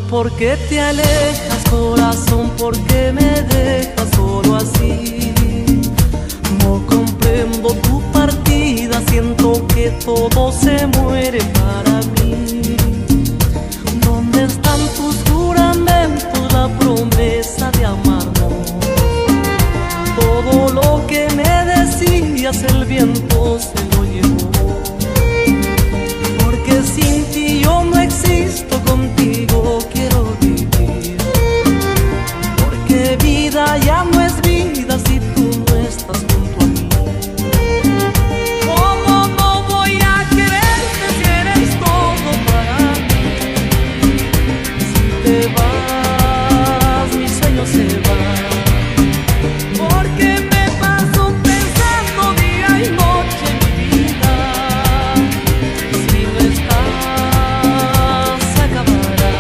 ¿Por qué te alejas, corazón? ¿Por qué me dejas solo así? No comprendo tu partida, siento que todo se muere para mí. ¿Dónde están tus juramentos, la promesa de amarnos? Todo lo que me decías el viento se lo llevó. Porque sin ti yo no existo, contigo quiero vivir. Porque vida ya no es vida si tú no estás junto a mí. ¿Cómo no voy a quererte si eres todo para mí? Si te vas, mi sueño se va. Porque me paso pensando día y noche mi vida. Si no estás, se acabará.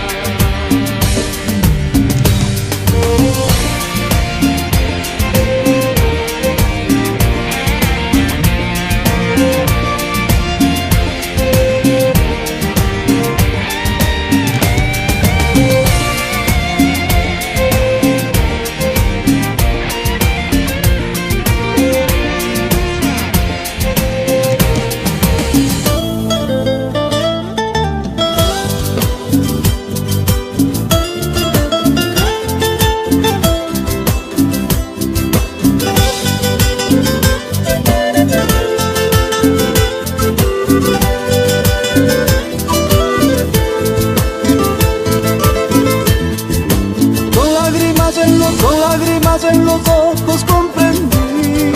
Con lágrimas en los ojos comprendí.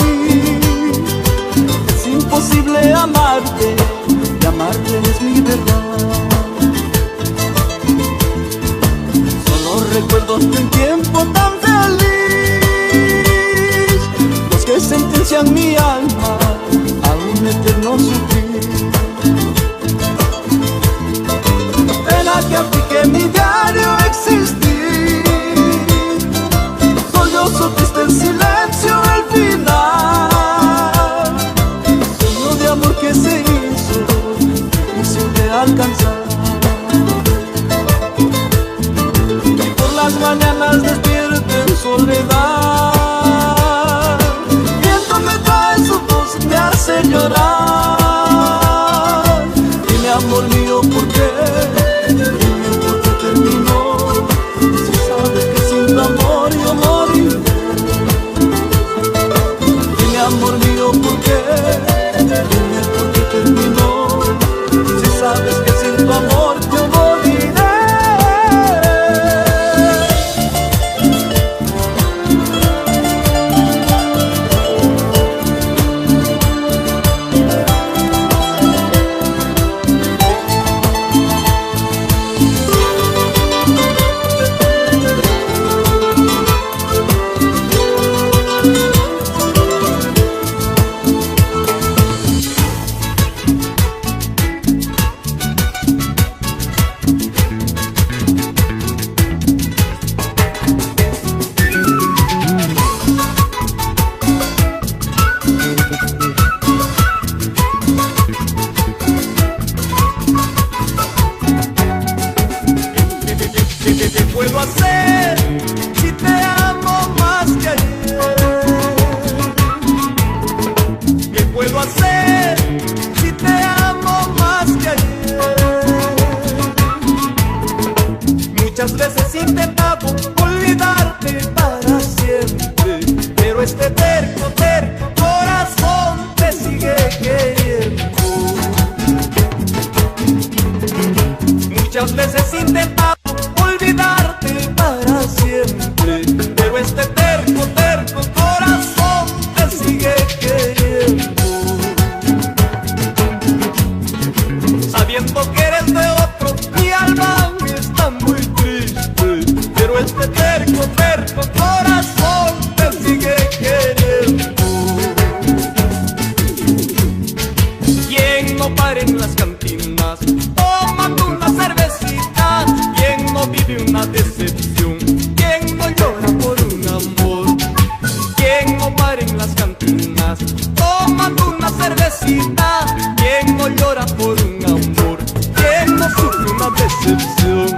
Es imposible amarte, y amarte es mi verdad. Solo recuerdo de un tiempo tan feliz, los que sentencian mi alma a un eterno sufrir. Pena que aplique mi diario existir. Triste el silencio al final. Sueño de amor que se hizo difícil de alcanzar. Y por las mañanas despierto en soledad. Viento me trae su voz y me hace llorar. Dime amor mío, ¿por qué? Dime por qué terminó. Si sabes que sin tu amor yo moriré. Amor mío, ¿por qué? Dime por qué terminó. Si sabes que sin tu amor yo moriré. ¿Qué puedo hacer si te amo más que ayer? ¿Qué puedo hacer si te amo más que ayer? Muchas veces he intentado olvidarte para siempre, pero este terco, terco corazón te sigue queriendo. Muchas veces he intentado olvidarte para siempre, pero este terco, terco corazón te sigue queriendo. Sabiendo que eres de otro, mi alma está muy triste, pero este terco, terco corazón te sigue queriendo. ¿Quién no para en las cantinas tomando una cervecita? ¿Quién no vive una decepción? ¿Quién no llora por un amor? ¿Quién no para en las cantinas tomando una cervecita? ¿Quién no llora por un amor? ¿Quién no sufre una decepción?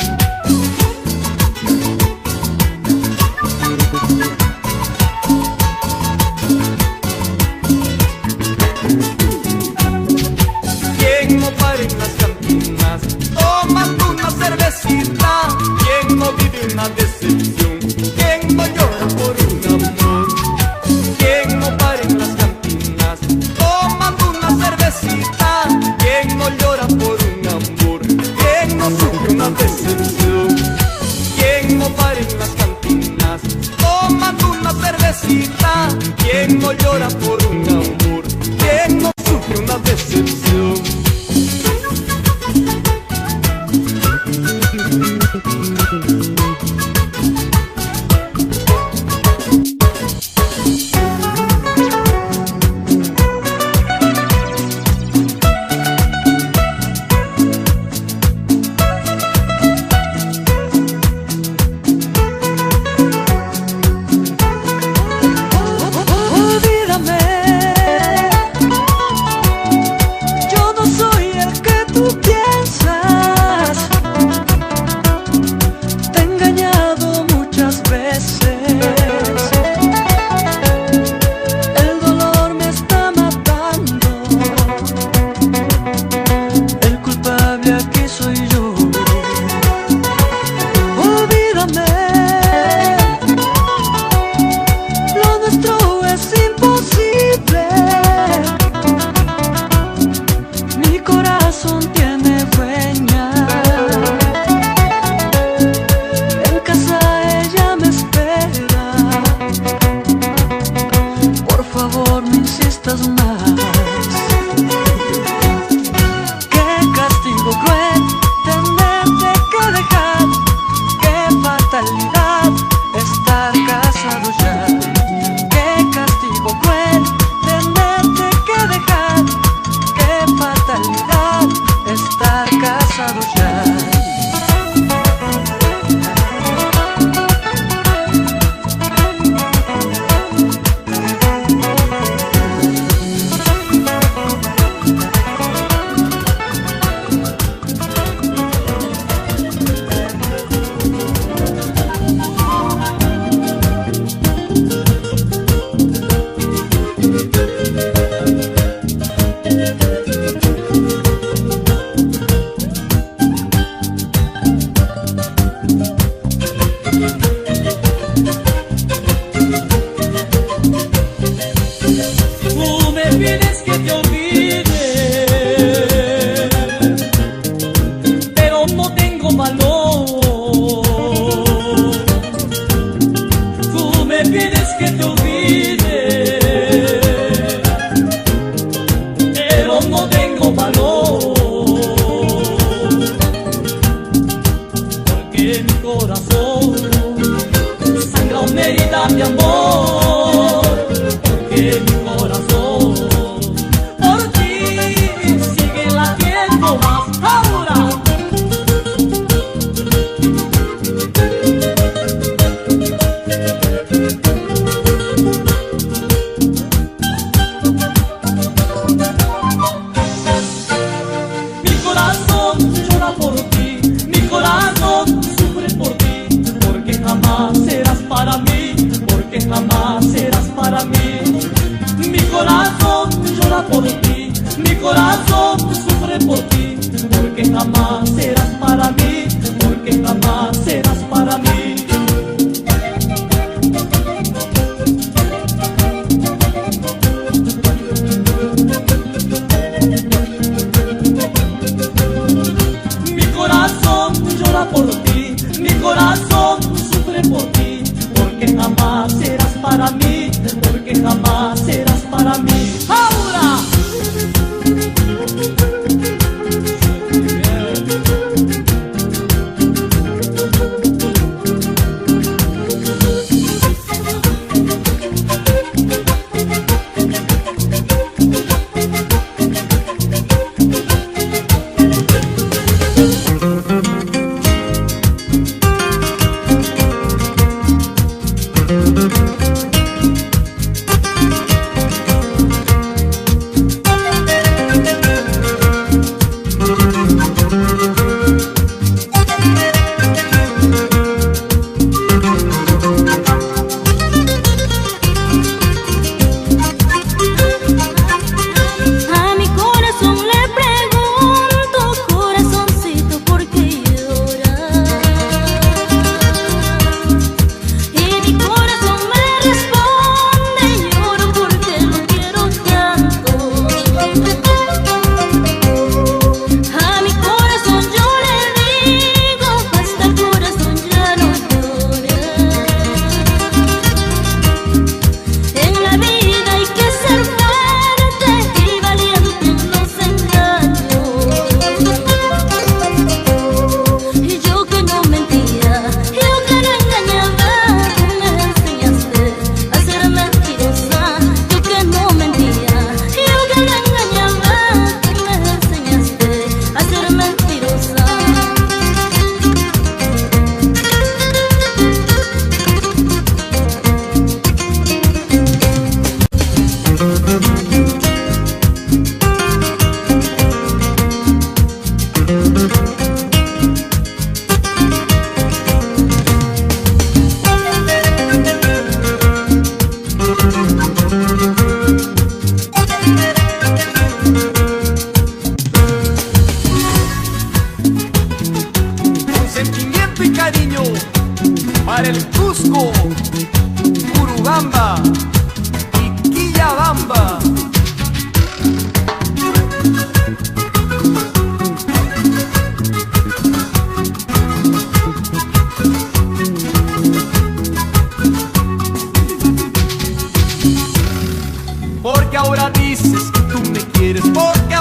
¿Quién no para en las cantinas tomando una cervecita? ¿Quién no vive una decepción? ¿Quién no llora por un amor? ¿Quién no para en las cantinas tomando una cervecita? ¿Quién no llora por un amor? ¿Quién no sufre una decepción? ¿Quién no para en las cantinas tomando una cervecita? ¿Quién no llora por un amor? ¿Quién no sufre una decepción?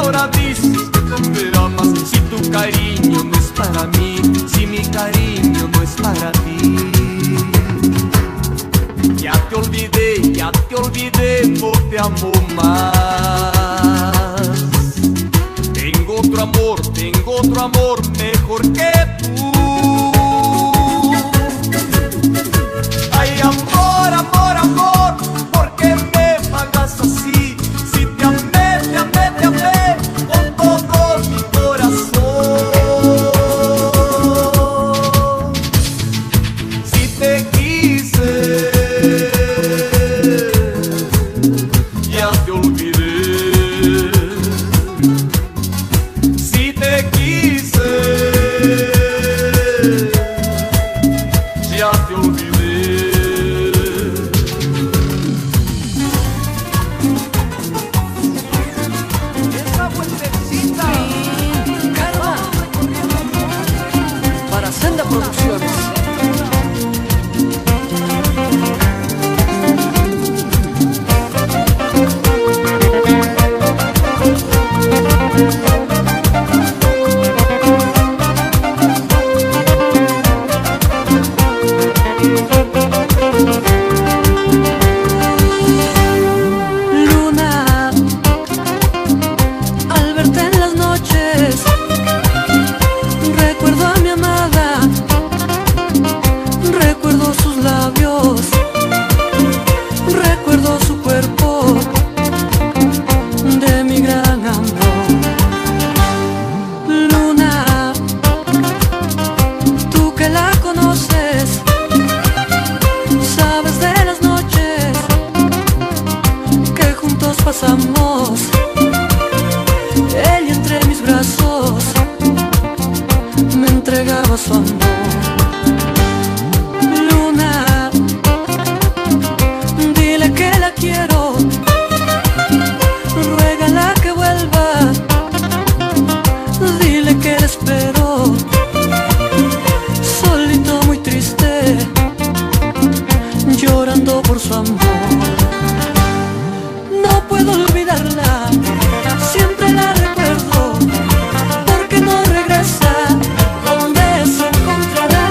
ahora dices que tú me amas, si tu cariño no es para mí, si mi cariño no es para ti. Ya te olvidé, no te amo más. Tengo otro amor mejor que tú. Ay, amor, amor, amor, ¿por qué me pagas así? Si te amé con todo mi corazón. Si te quise, ya te olvidé. Si te quise, ya te olvidé. Esa vueltecita. Carla, para Senda Producciones. Luna, al verte en las noches, recuerdo a mi amada, recuerdo sus labios, recuerdo su cuerpo de mi gran amor. Luna, tú que la conoces, sabes de las noches que juntos pasamos, él entre mis brazos me entregaba su amor. Luna, dile que la quiero, ruégala que vuelva, dile que la espero, solito muy triste, llorando por su amor. No puedo olvidarla, siempre la recuerdo, porque no regresa, ¿dónde se encontrará?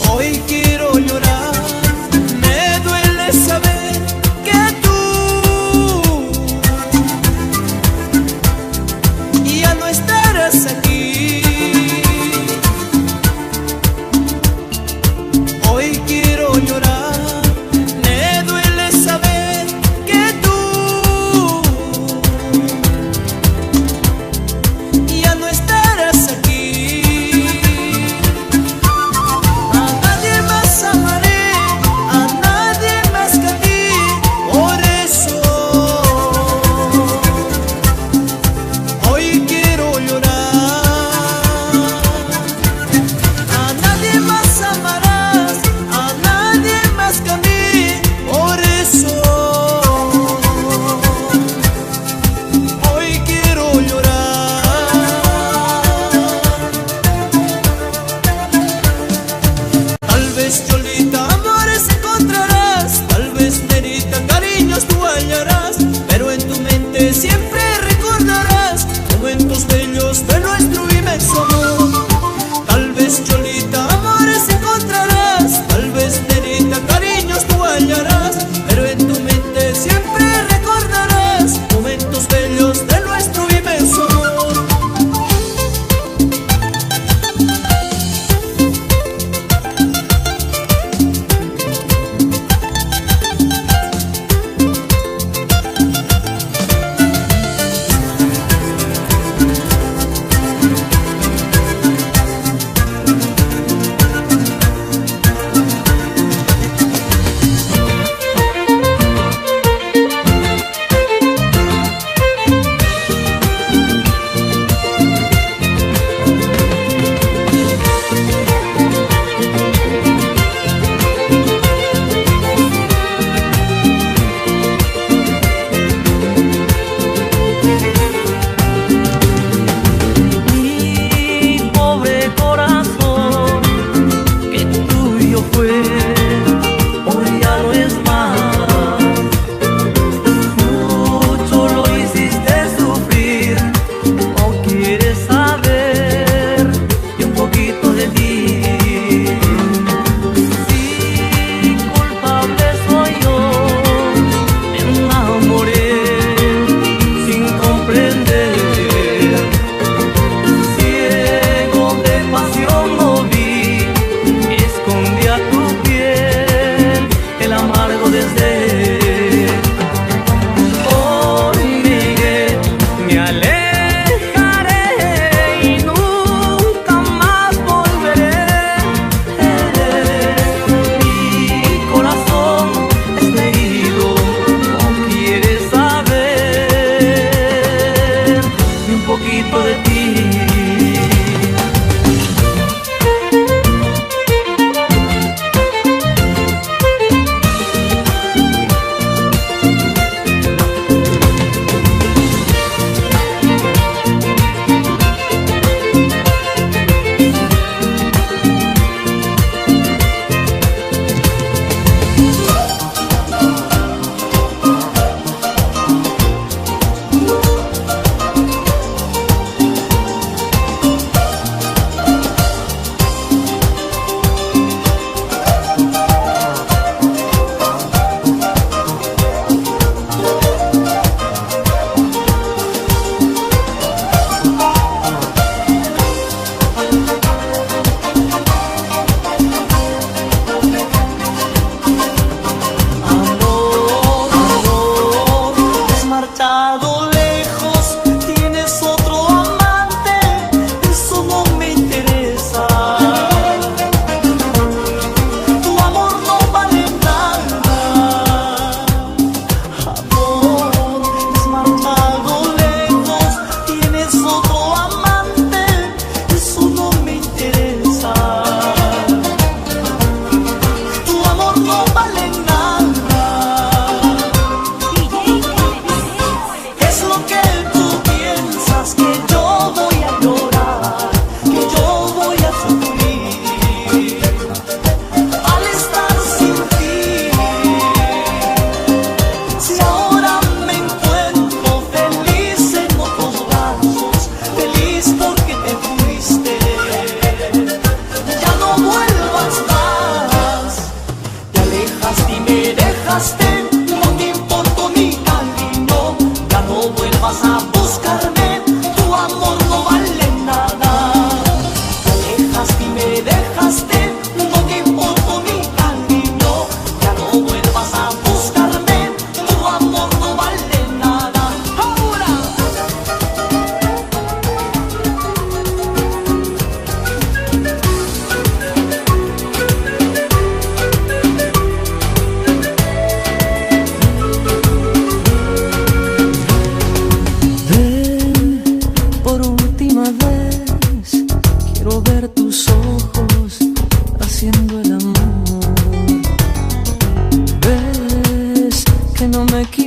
Hoy quiero llorar, me duele saber que tú ya no estarás aquí. Hoy quiero llorar, me duele saber que tú ya no estarás aquí. A nadie más amaré, a nadie más que a ti, por eso hoy quiero llorar. A nadie más amarás, a nadie más que a mí, por eso hoy quiero llorar. Tal vez, Cholita, amores encontrarás, tal vez, nenita, cariños tú hallarás, pero en tu mente siempre recordarás momentos bellos de nuestro inmenso amor. Tal vez, Cholita, amores encontrarás, tal vez, nenita, cariños tú hallarás, pero en tu mente siempre recordarás momentos bellos de nuestro inmenso amor.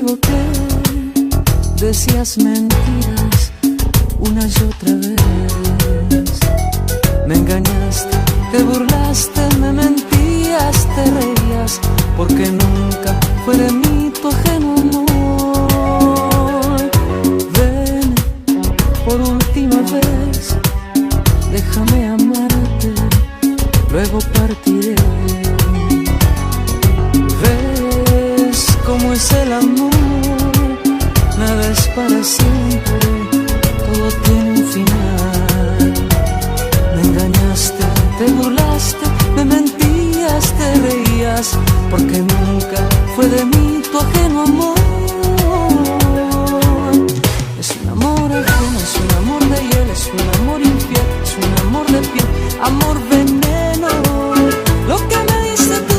equivoqué, decías mentiras una y otra vez. Me engañaste, te burlaste, me mentías, te reías, porque nunca fue de mí tu ajeno amor. Ven por última vez, déjame amarte, luego partiré. ¿Ves cómo es el amor? Nada es para siempre, todo tiene un final. Me engañaste, te burlaste, me mentías, te reías, porque nunca fue de mí tu ajeno amor. Es un amor ajeno, es un amor de hiel, es un amor infiel, es un amor de piel, amor veneno, lo que me diste tú.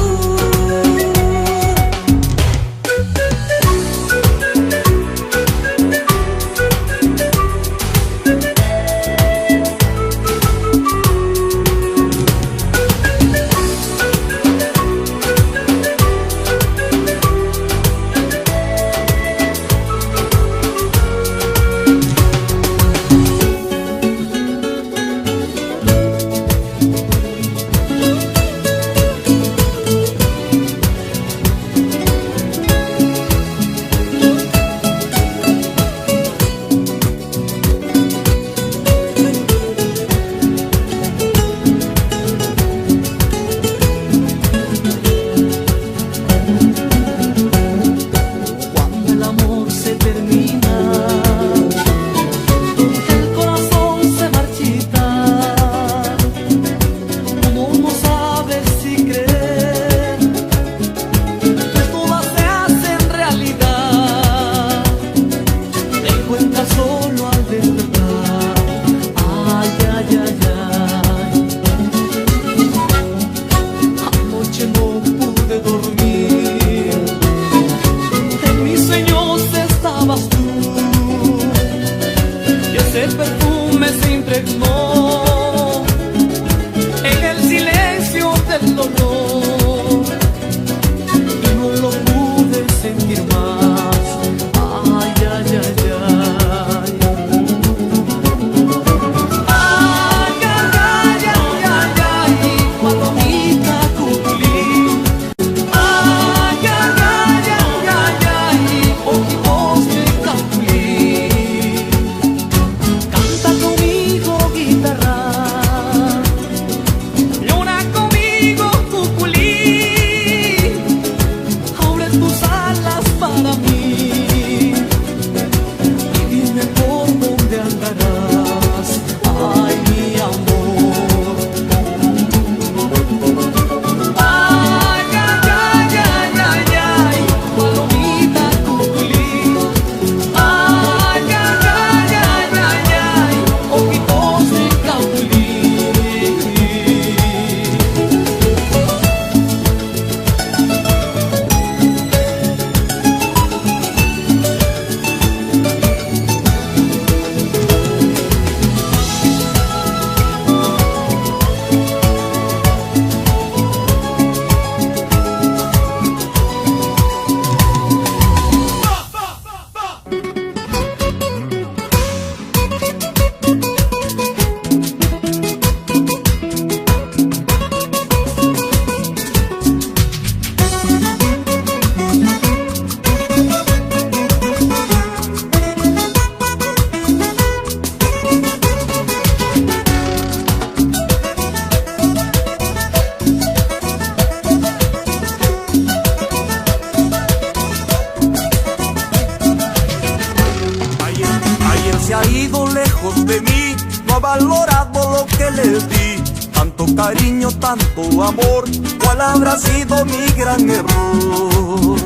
Se ha ido lejos de mí, no ha valorado lo que le di. Tanto cariño, tanto amor, ¿cuál habrá sido mi gran error?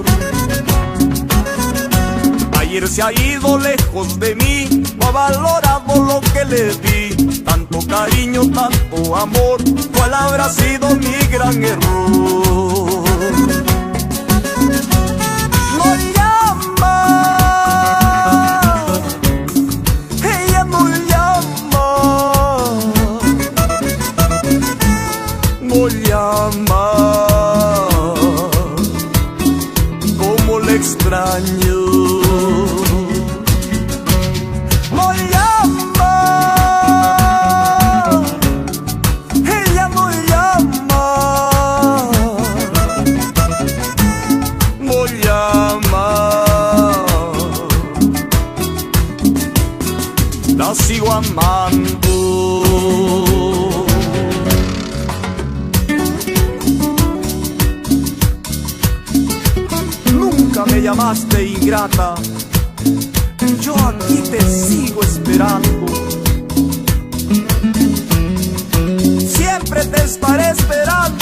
Ayer se ha ido lejos de mí, no ha valorado lo que le di. Tanto cariño, tanto amor, ¿cuál habrá sido mi gran error? No llama, ella no llama, no llama, como le extraño. nunca me llamaste ingrata, yo aquí te sigo esperando. Siempre te estaré esperando.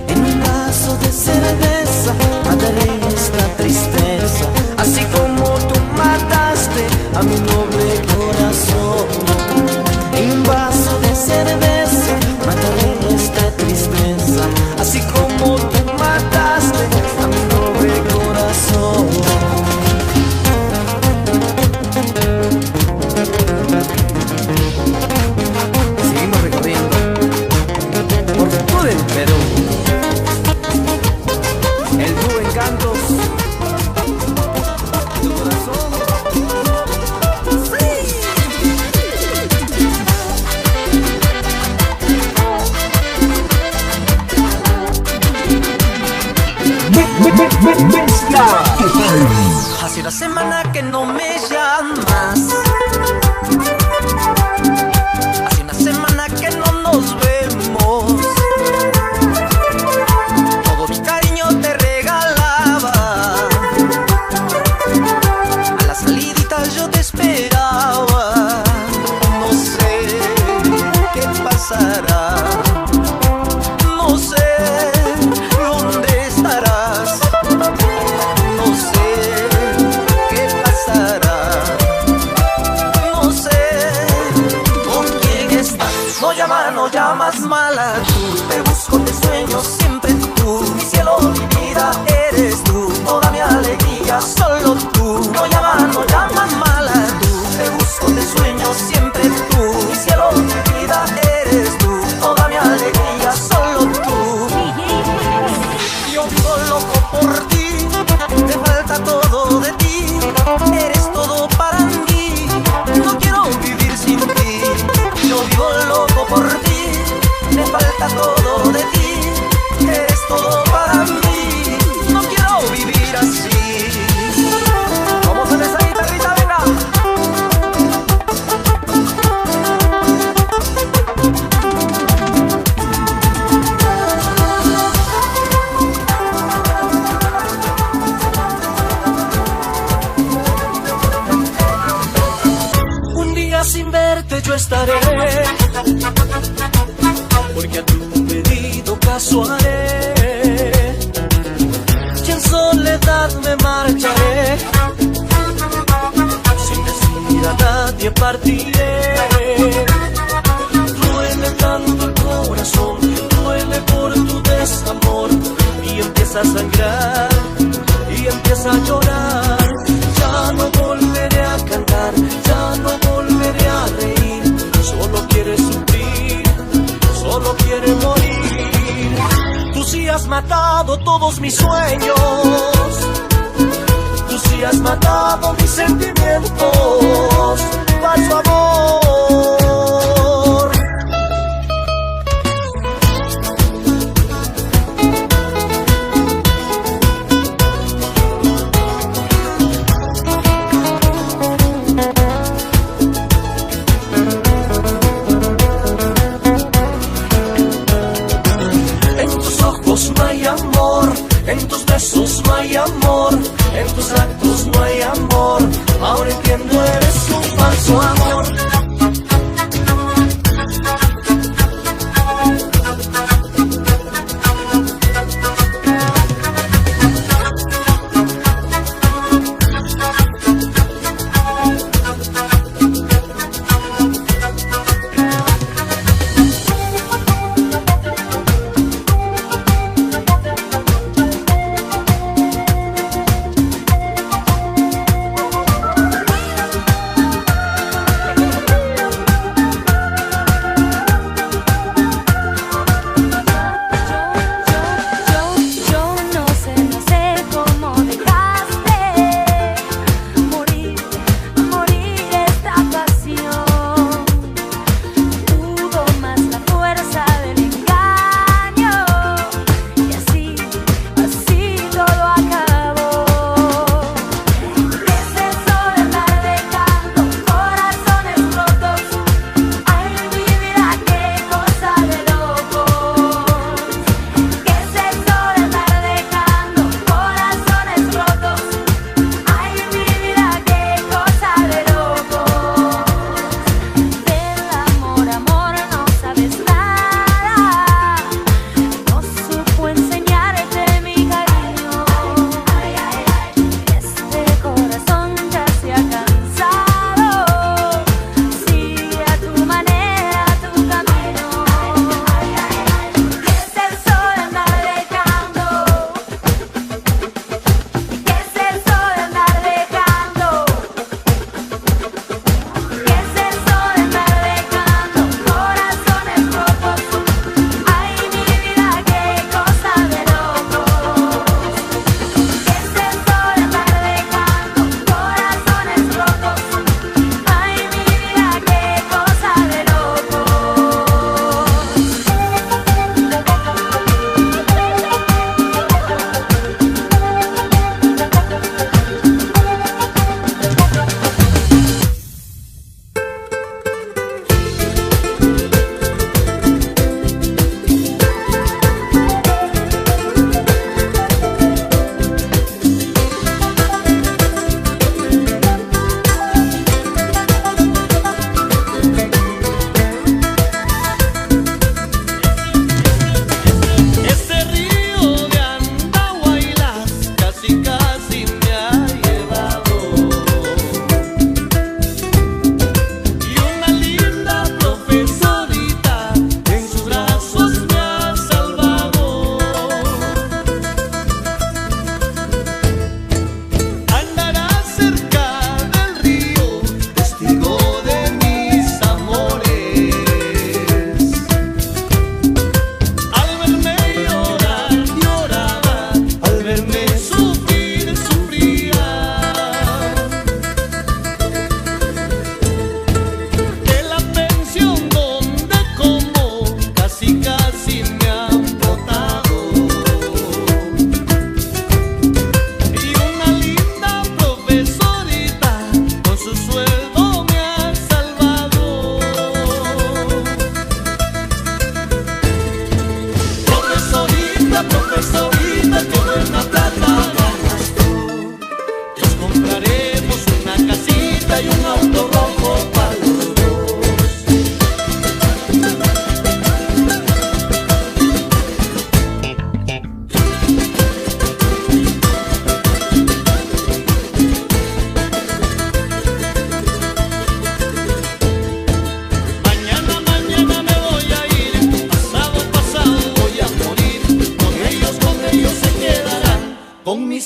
En un vaso de cerveza mataré esta tristeza, así como tú mataste a mi noble corazón. En un vaso de cerveza mataré esta tristeza, así como tú mataste a mi noble corazón. Seguimos recorriendo por todo el Perú. El dúo Encantos, tu corazón. Hace una semana que no me llamas, hace una semana que no nos vemos. Todo mi cariño te regalaba, a la salidita yo te esperaba. No sé qué pasará, no sé dónde estarás, no sé qué pasará, no sé con quién estás. No llamas mala tú, te busco, te sueño siempre tú. Mi cielo, mi vida eres tú, toda mi alegría solo tú. No llamas mala tú, te busco, te sueño siempre tú. Mi cielo, mi vida eres tú, toda mi alegría solo tú. Yo vivo loco por ti, me falta todo de ti, eres todo para mí, no quiero vivir sin ti. Yo vivo loco por ti, me falta todo de ti, eres todo para mí, no quiero vivir así. ¿Cómo suena esa guitarrita? Venga. Un día sin verte yo estaré, porque a tu pedido caso haré, y en soledad me marcharé, sin decir a nadie partiré. Duele tanto el corazón, duele por tu desamor, y empieza a sangrar, y empieza a llorar. Ya no volveré a cantar, ya no volveré a reír, solo quiere sufrir, solo quiere morir. Tú sí has matado todos mis sueños, tú sí has matado mis sentimientos, falso amor. besos no hay amor, en tus actos no hay amor. Ahora entiendo, eres un falso amor.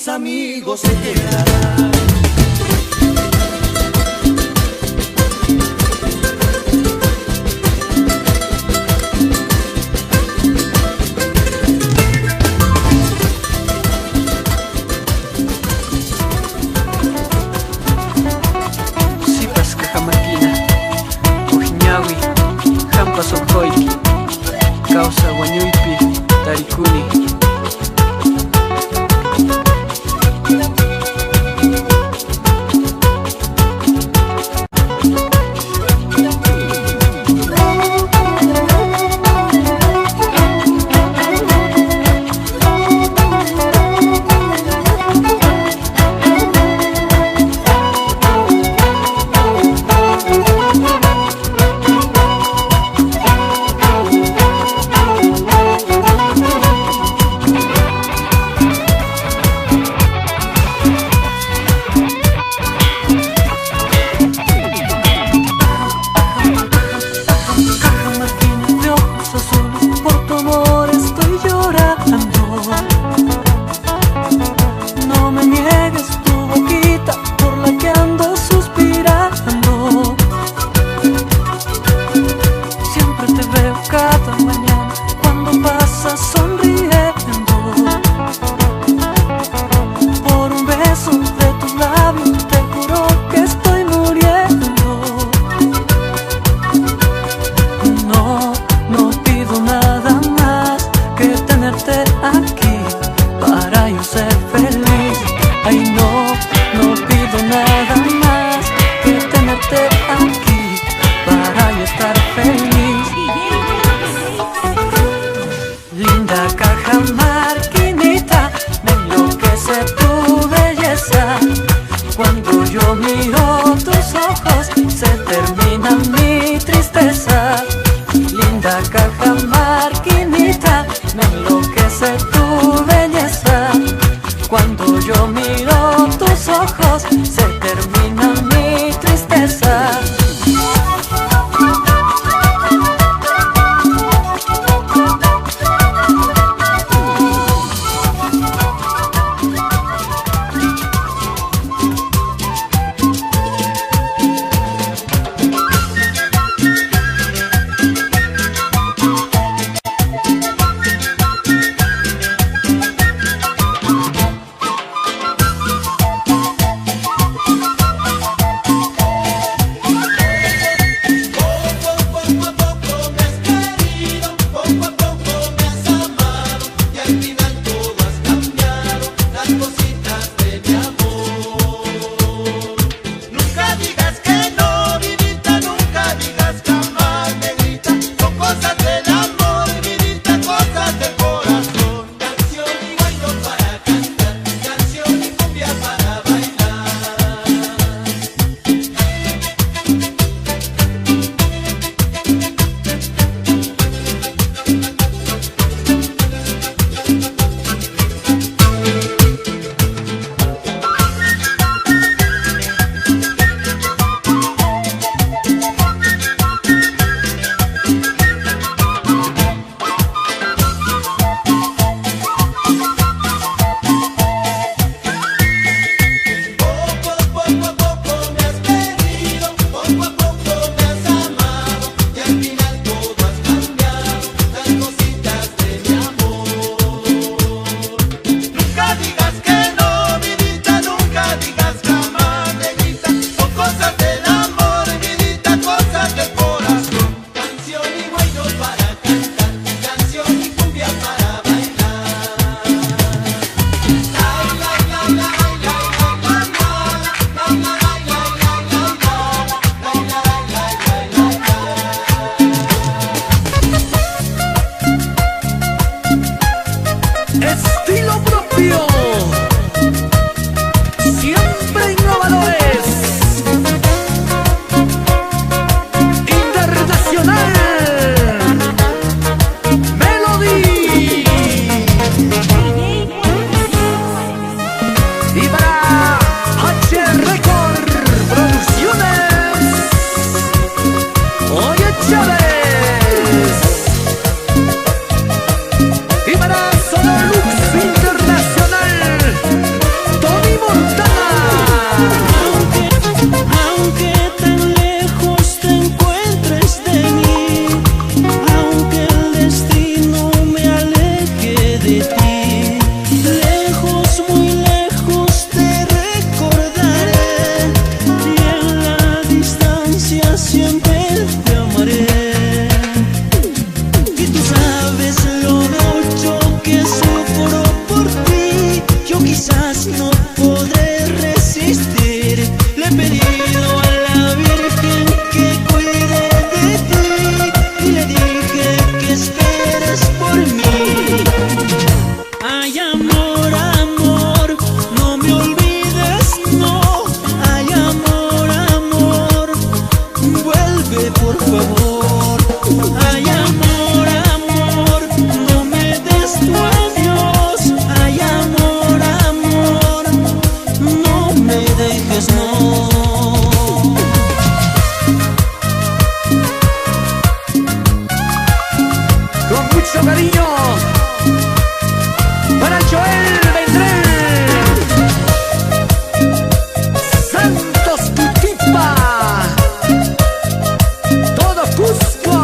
amigos se quedarán. Sipas Cajamarquina, Ujñawi, Jampa Socoiti, Causa Guañuipi, Taricuni. más no podré resistir. Le he pedido a la Virgen que cuide de ti y le dije que esperes por mí. Ay, amor, amor, no me olvides, no. Ay, amor, amor, vuelve por favor. Ay, amor, amor, no me des tu adiós. Ay, amor, amor, no me dejes, no. Con mucho cariño para Joel Vendrell, Santos Cutipa, todo Cusco.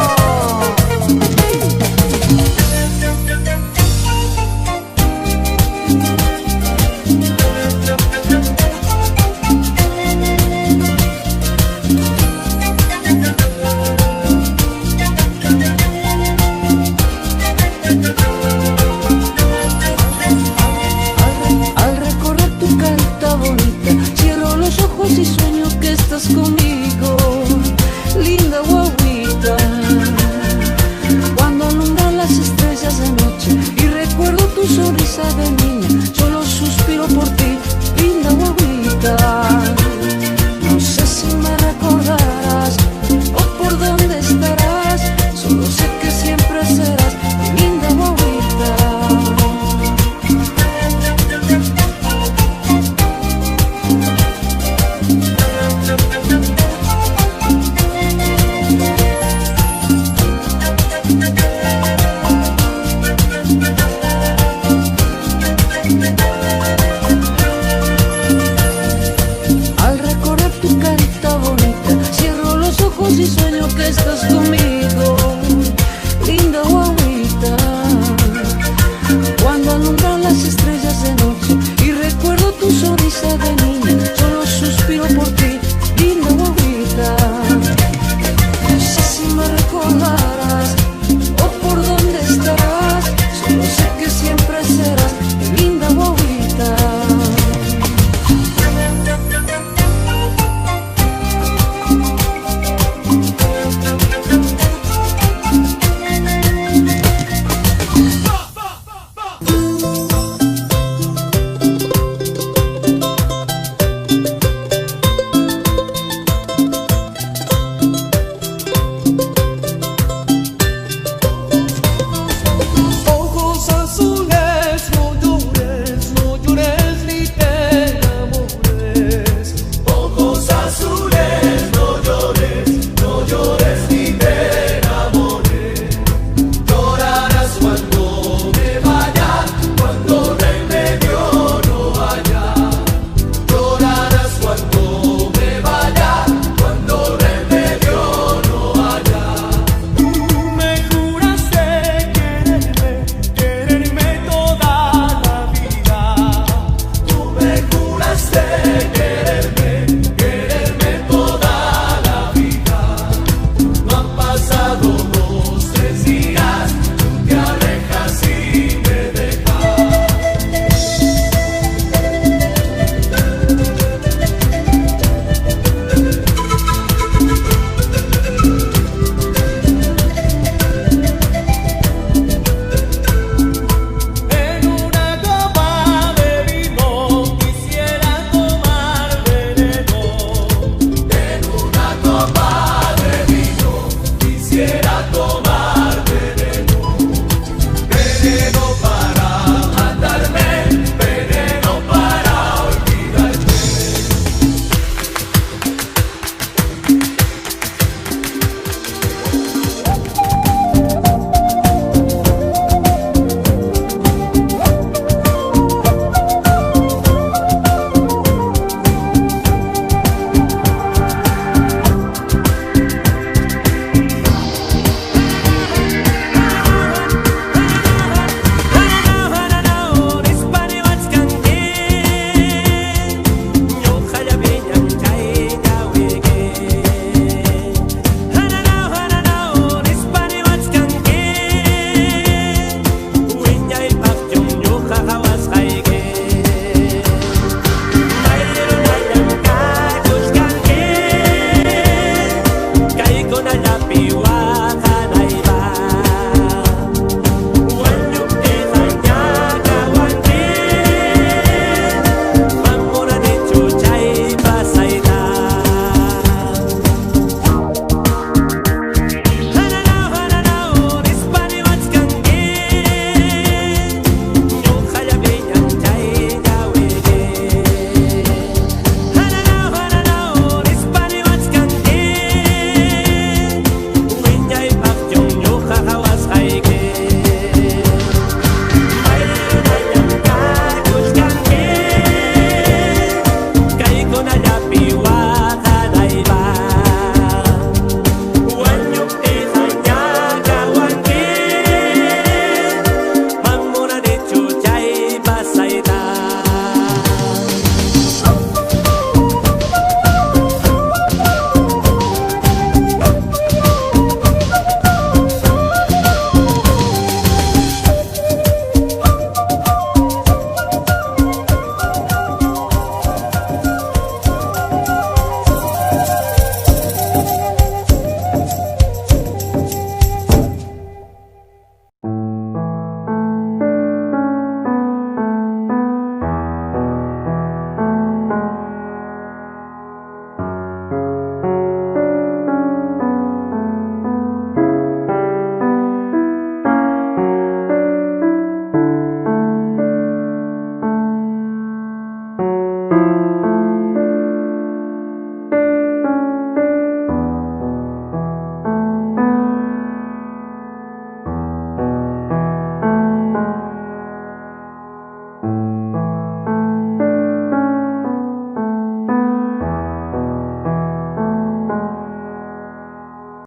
Al recorrer tu carta bonita, cierro los ojos y sueño que estás conmigo, linda guaguita. Cuando alumbran las estrellas de noche y recuerdo tu sonrisa de niña, solo suspiro por ti, linda guaguita. No sé si me recordarás o por dónde estarás, solo sé que siempre serás mi linda guaguita. Al recorrer tu carita bonita, cierro los ojos y sueño que estás conmigo,